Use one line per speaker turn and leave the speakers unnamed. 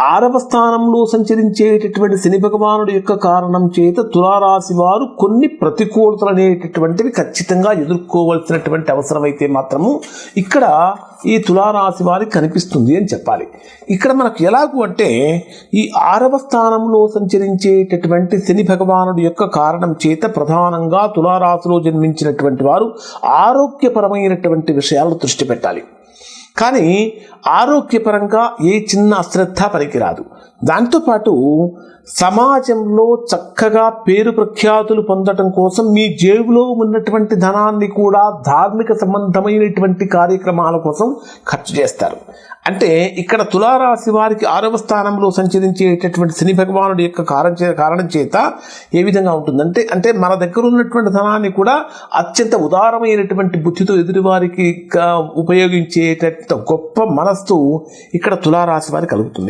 6వ స్థానంలో సంచరించేటటువంటి శని భగవానుడి యొక్క కారణం చేత తులారాశి వారు కొన్ని ప్రతికూలతలు అనేటటువంటివి ఖచ్చితంగా ఎదుర్కోవాల్సినటువంటి అవసరం అయితే మాత్రము ఇక్కడ ఈ తులారాశి వారికి కనిపిస్తుంది అని చెప్పాలి. ఇక్కడ మనకు ఎలాగూ అంటే ఈ 6వ స్థానంలో సంచరించేటటువంటి శని భగవానుడి యొక్క కారణం చేత ప్రధానంగా తులారాశిలో జన్మించినటువంటి వారు ఆరోగ్యపరమైనటువంటి విషయాలను దృష్టి పెట్టాలి. కానీ ఆరోగ్యపరంగా ఏ చిన్న అశ్రద్ధ పనికిరాదు. దాంతోపాటు సమాజంలో చక్కగా పేరు ప్రఖ్యాతులు పొందటం కోసం మీ జేబులో ఉన్నటువంటి ధనాన్ని కూడా ధార్మిక సంబంధమైనటువంటి కార్యక్రమాల కోసం ఖర్చు చేస్తారు. అంటే ఇక్కడ తులారాశి వారికి 6వ స్థానంలో సంచరించేటటువంటి శని భగవానుడి యొక్క కారణం చేత ఏ విధంగా ఉంటుందంటే అంటే మన దగ్గర ఉన్నటువంటి ధనాన్ని కూడా అత్యంత ఉదారమైనటువంటి బుద్ధితో ఎదుటివారికి ఉపయోగించేట గొప్ప మనస్సు ఇక్కడ తులారాశి వారికి కలుగుతుంది.